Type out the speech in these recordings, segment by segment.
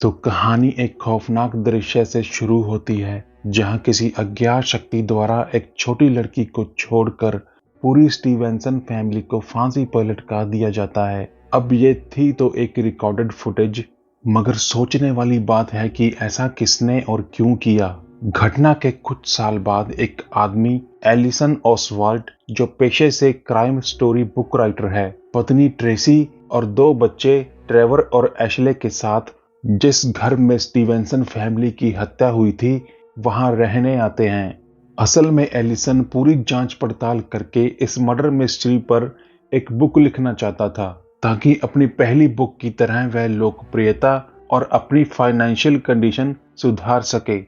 तो कहानी एक खौफनाक दृश्य से शुरू होती है जहां किसी अज्ञात शक्ति द्वारा एक छोटी लड़की को छोड़कर पूरी स्टीवेंसन फैमिली को फांसी पर लटका दिया जाता है। अब ये थी तो एक रिकॉर्डेड फुटेज, मगर सोचने वाली बात है कि ऐसा किसने और क्यों किया। घटना के कुछ साल बाद एक आदमी एलिसन ओसवाल्ड, जो पेशे से क्राइम स्टोरी बुक राइटर है, पत्नी ट्रेसी और दो बच्चे ट्रेवर और एशले के साथ जिस घर में स्टीवेंसन फैमिली की हत्या हुई थी वहां रहने आते हैं। असल में एलिसन पूरी जांच पड़ताल करके इस मर्डर मिस्ट्री पर एक बुक लिखना चाहता था, ताकि अपनी पहली बुक की तरह वह लोकप्रियता और अपनी फाइनेंशियल कंडीशन सुधार सके।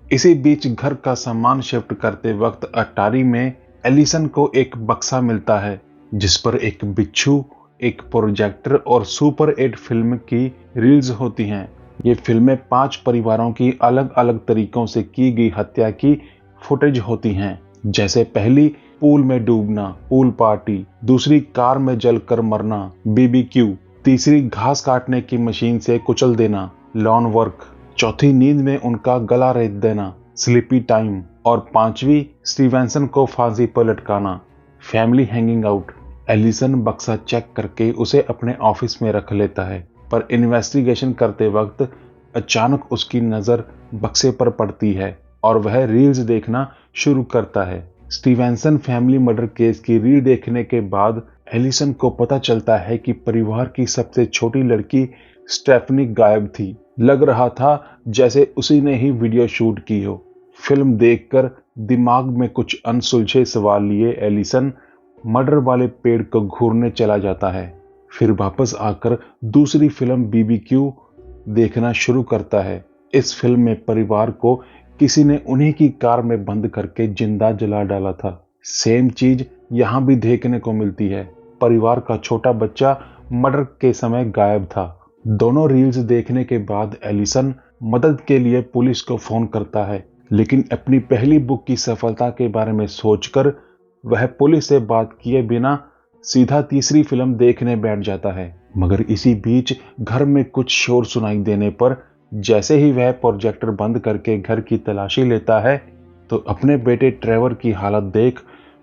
इसी बीच घर का सामान शिफ्ट करते वक्त अटारी में एलिसन को एक बक्सा मिलता है जिस पर एक बिच्छू, एक प्रोजेक्टर और सुपर 8 फिल्म की रील्स होती हैं। ये फिल्में 5 परिवारों की अलग अलग तरीकों से की गई हत्या की फुटेज होती हैं, जैसे पहली पूल में डूबना, पूल पार्टी, दूसरी कार में जलकर मरना, बीबीक्यू, तीसरी घास काटने की मशीन से कुचल देना, लॉन वर्क, चौथी नींद में उनका गला रेत देना, स्लीपी टाइम, और पांचवी स्टीवेंसन को फांसी पर लटकाना, फैमिली हैंगिंग आउट। एलिसन बक्सा चेक करके उसे अपने ऑफिस में रख लेता है, पर इन्वेस्टिगेशन करते वक्त अचानक उसकी नजर बक्से पर पड़ती है और वह रील्स देखना शुरू करता है। स्टीवेंसन फैमिली मर्डर केस की रील देखने के बाद एलिसन को पता चलता है कि परिवार की सबसे छोटी लड़की स्टेफनी गायब थी। लग रहा था जैसे उसी ने ही वीडियो शूट की हो। फिल्म देखकर दिमाग में कुछ अनसुलझे सवाल लिए एलिसन मर्डर वाले पेड़ को घूरने चला जाता है। फिर वापस आकर दूसरी फिल्म बीबीक्यू देखना शुरू करता है। इस फिल्म में परिवार को किसी ने उन्हीं की कार में बंद करके जिंदा जला डाला था। सेम चीज यहां भी देखने को मिलती है। परिवार का छोटा बच्चा मर्डर के समय गायब था। दोनों रील्स देखने के बाद एलिसन मदद के लिए पुलिस को फोन करता है, लेकिन अपनी पहली बुक की सफलता के बारे में सोचकर वह पुलिस से बात किए बिना सीधा तीसरी फिल्म देखने बैठ जाता है। मगर इसी बीच घर में कुछ शोर सुनाई देने पर जैसे ही वह प्रोजेक्टर बंद करके घर की तलाशी लेता है तो अपने बेटे ट्रेवर की हालत देख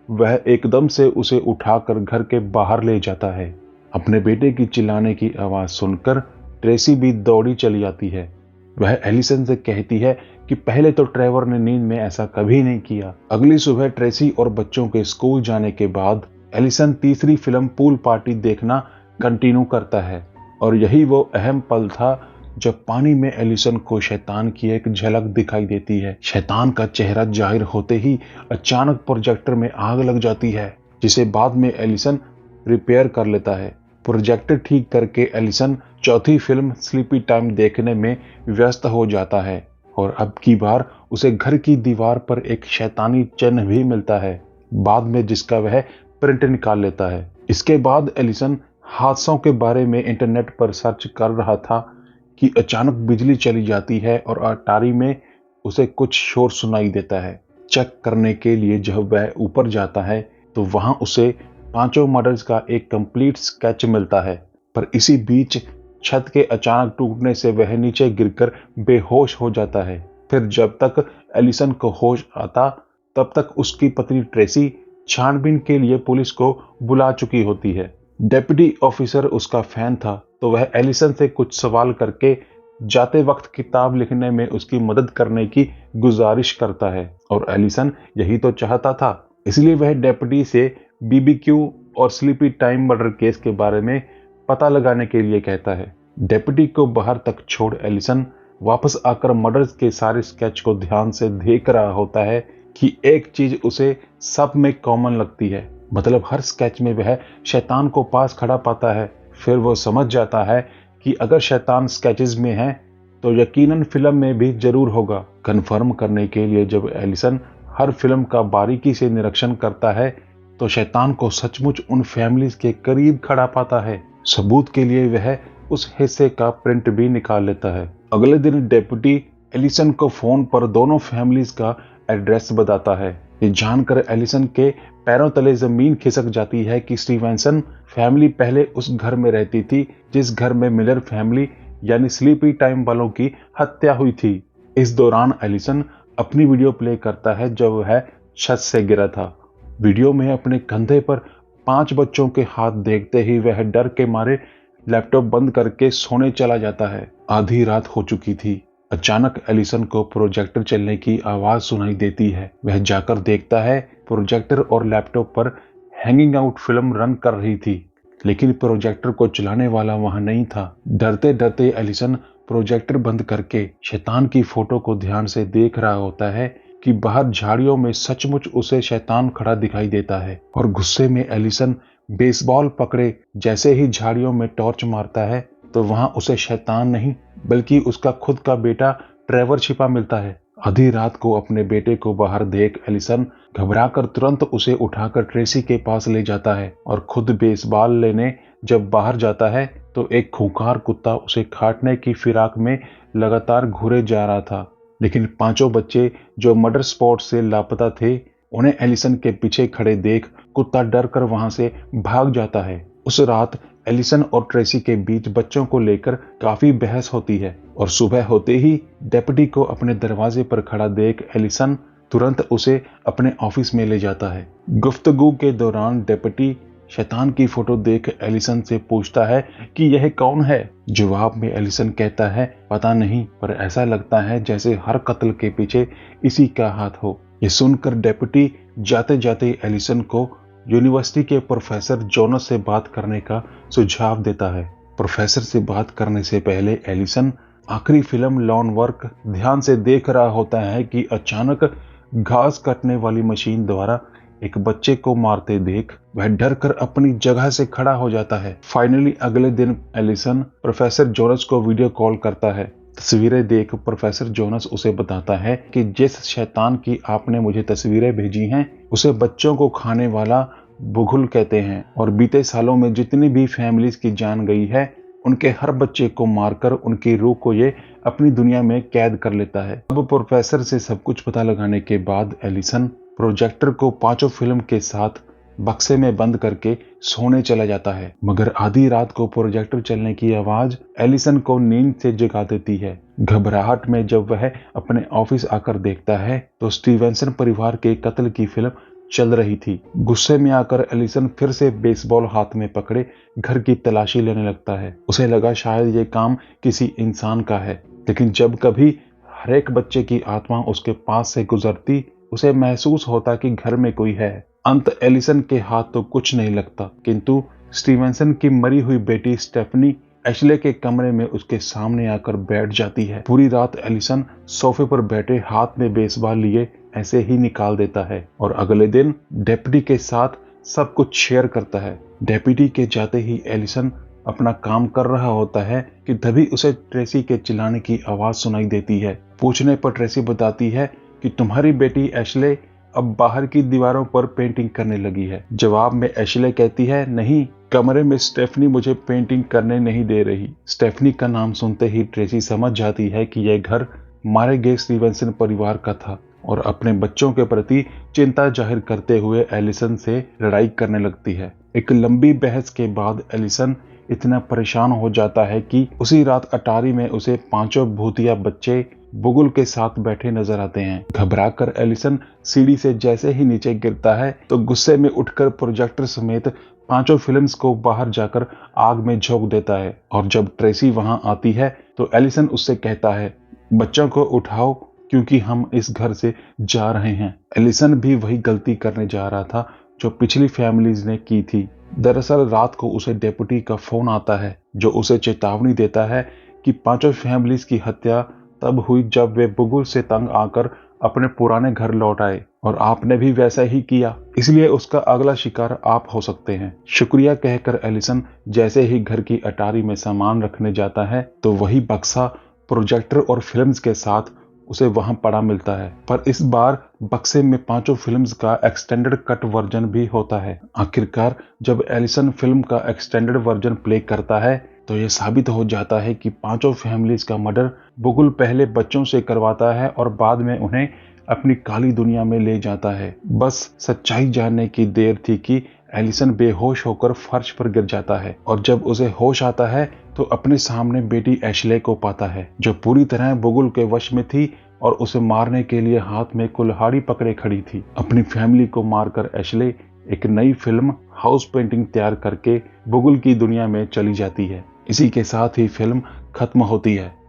वह एकदम से उसे उठाकर घर के बाहर ले जाता है। अपने बेटे की चिल्लाने की आवाज सुनकर ट्रेसी भी दौड़ी चली आती है। वह एलिसन से कहती है कि पहले तो ट्रेवर ने नींद में ऐसा कभी नहीं किया। अगली सुबह ट्रेसी और बच्चों के स्कूल जाने के बाद एलिसन तीसरी फिल्म पूल पार्टी देखना कंटिन्यू करता है, और यही वो अहम पल था जब पानी में एलिसन को शैतान की एक झलक दिखाई देती है। शैतान का चेहरा जाहिर होते ही अचानक प्रोजेक्टर में आग लग जाती है, जिसे बाद में एलिसन रिपेयर कर लेता है। प्रोजेक्टर ठीक करके एलिसन चौथी फिल्म स्लीपी टाइम देखने में व्यस्त हो जाता है, और अब की बार उसे घर की दीवार पर एक शैतानी चिन्ह भी मिलता है, बाद में जिसका वह प्रिंट निकाल लेता है। इसके बाद एलिसन हादसों के बारे में इंटरनेट पर सर्च कर रहा था कि अचानक बिजली चली जाती है और अटारी में उसे कुछ शोर सुनाई देता है। चेक करने के लिए जब वह ऊपर जाता है तो वहां उसे पांचों मॉडल्स का एक कंप्लीट स्केच मिलता है, पर इसी बीच छत के अचानक टूटने से वह नीचे गिरकर बेहोश हो जाता है। फिर जब तक एलिसन को होश आता तब तक उसकी पत्नी ट्रेसी छानबीन के लिए पुलिस को बुला चुकी होती है। डेप्यूटी ऑफिसर उसका फैन था तो वह एलिसन से कुछ सवाल करके जाते वक्त किताब लिखने में उसकी मदद करने की गुजारिश करता है, और एलिसन यही तो चाहता था। इसलिए वह डेप्यूटी से बीबीक्यू और स्लीपी टाइम मर्डर केस के बारे में पता लगाने के लिए कहता है। डेप्यूटी को बाहर तक छोड़ एलिसन वापस आकर मर्डर्स के सारे स्केच को ध्यान से देख रहा होता है कि एक चीज उसे सब में कॉमन लगती है, मतलब हर स्केच में वह शैतान को पास खड़ा पाता है। फिर वो समझ जाता है कि अगर शैतान स्केचेस में है तो यकीनन फिल्म में भी जरूर होगा। कंफर्म करने के लिए जब एलिसन हर फिल्म का बारीकी से निरीक्षण करता है तो शैतान को सचमुच उन फैमिलीज के करीब खड़ा पाता है। सबूत के लिए वह उस हिस्से का प्रिंट भी निकाल लेता है। अगले दिन डेप्यूटी एलिसन को फोन पर दोनों फैमिलीज का एड्रेस बताता है। ये जानकर एलिसन के पैरों तले जमीन खिसक जाती है कि स्टीवेंसन फैमिली पहले उस घर में रहती थी जिस घर में मिलर फैमिली यानी स्लीपी टाइम वालों की हत्या हुई थी। इस दौरान एलिसन अपनी वीडियो प्ले करता है जब वह छत से गिरा था। वीडियो में अपने कंधे पर 5 बच्चों के हाथ देखते ही वह डर के मारे लैपटॉप बंद करके सोने चला जाता है। आधी रात हो चुकी थी। अचानक एलिसन को प्रोजेक्टर चलने की आवाज सुनाई देती है। वह जाकर देखता है प्रोजेक्टर और लैपटॉप पर हैंगिंग आउट फिल्म रन कर रही थी, लेकिन प्रोजेक्टर को चलाने वाला वहां नहीं था। डरते डरते एलिसन प्रोजेक्टर बंद करके शैतान की फोटो को ध्यान से देख रहा होता है कि बाहर झाड़ियों में सचमुच उसे शैतान खड़ा दिखाई देता है और गुस्से में एलिसन बेसबॉल पकड़े जैसे ही झाड़ियों में टॉर्च मारता है तो वहां उसे शैतान नहीं बल्कि उसका खुद का बेटा ट्रेवर छिपा मिलता है। आधी रात को अपने बेटे को बाहर देख एलिसन घबराकर तुरंत उसे उठाकर ट्रेसी के पास ले जाता है और खुद बेसबॉल लेने जब बाहर जाता है तो एक खूंखार कुत्ता उसे काटने की फिराक में लगातार घूरे जा रहा था। लेकिन 5 बच्चे जो मर्डर स्पॉट से लापता थे, उन्हें एलिसन के पीछे खड़े देख कुत्ता डर कर वहां से भाग जाता है। उस रात एलिसन और ट्रेसी के बीच बच्चों को लेकर काफी बहस होती है और सुबह होते ही डेप्यूटी को अपने दरवाजे पर खड़ा देख एलिसन तुरंत उसे अपने ऑफिस में ले जाता है। गुफ्तगू के दौरान डेप्यूटी शैतान की फोटो देख एलिसन से पूछता है कि यह कौन है। जवाब में एलिसन कहता है पता नहीं, पर ऐसा लगता है जैसे हर कत्ल के पीछे इसी का हाथ हो। ये सुनकर डेप्यूटी जाते जाते एलिसन को यूनिवर्सिटी के प्रोफेसर जोनस से बात करने का सुझाव देता है। प्रोफेसर से बात करने से पहले एलिसन आखिरी फिल्म लॉन वर्क ध्यान से देख रहा होता है कि अचानक घास काटने वाली मशीन द्वारा एक बच्चे को मारते देख वह डर कर अपनी जगह से खड़ा हो जाता है। फाइनली अगले दिन एलिसन प्रोफेसर जोनस को वीडियो कॉल करता है। तस्वीरें देख प्रोफेसर जोनस उसे बताता है कि जिस शैतान की आपने मुझे तस्वीरें भेजी हैं उसे बच्चों को खाने वाला बुगुल कहते हैं और बीते सालों में जितनी भी फैमिलीज की जान गई है उनके हर बच्चे को मारकर उनकी रूह को ये अपनी दुनिया में कैद कर लेता है। अब प्रोफेसर से सब कुछ पता लगाने के बाद एलिसन प्रोजेक्टर को 5 फिल्म के साथ बक्से में बंद करके सोने चला जाता है। मगर आधी रात को प्रोजेक्टर चलने की आवाज एलिसन को नींद से जगा देती है। घबराहट में जब वह अपने ऑफिस आकर देखता है तो स्टीवेंसन परिवार के कत्ल की फिल्म चल रही थी। गुस्से में आकर एलिसन फिर से बेसबॉल हाथ में पकड़े घर की तलाशी लेने लगता है। उसे लगा शायद ये काम किसी इंसान का है, लेकिन जब कभी हर एक बच्चे की आत्मा उसके पास से गुजरती उसे महसूस होता कि घर में कोई है। अंत एलिसन के हाथ तो कुछ नहीं लगता, किंतु स्टीवेंसन की मरी हुई बेटी स्टेफनी एशले के कमरे में उसके सामने आकर बैठ जाती है। पूरी रात एलिसन सोफे पर बैठे हाथ में बेसबॉल लिए ऐसे ही निकाल देता है और अगले दिन डेप्यूटी के साथ सब कुछ शेयर करता है। डेप्यूटी के जाते ही एलिसन अपना काम कर रहा होता है कि तभी उसे ट्रेसी के चिल्लाने की आवाज सुनाई देती है। पूछने पर ट्रेसी बताती है कि तुम्हारी बेटी एशले अब बाहर की दीवारों पर पेंटिंग करने लगी है। जवाब में एशले कहती है नहीं, कमरे में स्टेफनी मुझे पेंटिंग करने नहीं दे रही। स्टेफनी का नाम सुनते ही ट्रेसी समझ जाती है कि यह घर मारे गए स्टीवेंसन परिवार का था और अपने बच्चों के प्रति चिंता जाहिर करते हुए एलिसन से लड़ाई करने लगती है। एक लंबी बहस के बाद एलिसन इतना परेशान हो जाता है कि उसी रात अटारी में उसे 5 भूतिया बच्चे बुगुल के साथ बैठे नजर आते हैं। घबराकर एलिसन सीढ़ी से जैसे ही नीचे गिरता है तो गुस्से में उठकर प्रोजेक्टर समेत 5 फिल्म्स को बाहर जाकर आग में झोंक देता है और जब ट्रेसी वहां आती है तो एलिसन उससे कहता है बच्चों को उठाओ क्योंकि हम इस घर से जा रहे हैं। एलिसन भी वही गलती करने जा रहा था जो पिछली फैमिलीज ने की थी। दरअसल रात को उसे डेप्यूटी का फोन आता है जो उसे चेतावनी देता है कि 5 फैमिलीज की हत्या तब हुई जब वे बुगुल से तंग आकर अपने पुराने घर लौट आए और आपने भी वैसा ही किया, इसलिए उसका अगला शिकार आप हो सकते हैं। शुक्रिया कहकर एलिसन जैसे ही घर की अटारी में सामान रखने जाता है तो वही बक्सा प्रोजेक्टर और फिल्म्स के साथ उसे वहां पड़ा मिलता है, पर इस बार बक्से में 5 फिल्म्स का एक्सटेंडेड कट वर्जन भी होता है। आखिरकार जब एलिसन फिल्म का एक्सटेंडेड वर्जन प्ले करता है तो यह साबित हो जाता है कि 5 फैमिलीज का मर्डर बुगुल पहले बच्चों से करवाता है और बाद में उन्हें अपनी काली दुनिया में ले जाता है। बस सच्चाई जानने की देर थी कि एलिसन बेहोश होकर फर्श पर गिर जाता है और जब उसे होश आता है तो तो अपने सामने बेटी एशले को पाता है, जो पूरी तरह बुगुल के वश में थी और उसे मारने के लिए हाथ में कुल्हाड़ी पकड़े खड़ी थी। अपनी फैमिली को मारकर एशले एक नई फिल्म हाउस पेंटिंग तैयार करके बुगुल की दुनिया में चली जाती है। इसी के साथ ही फिल्म खत्म होती है।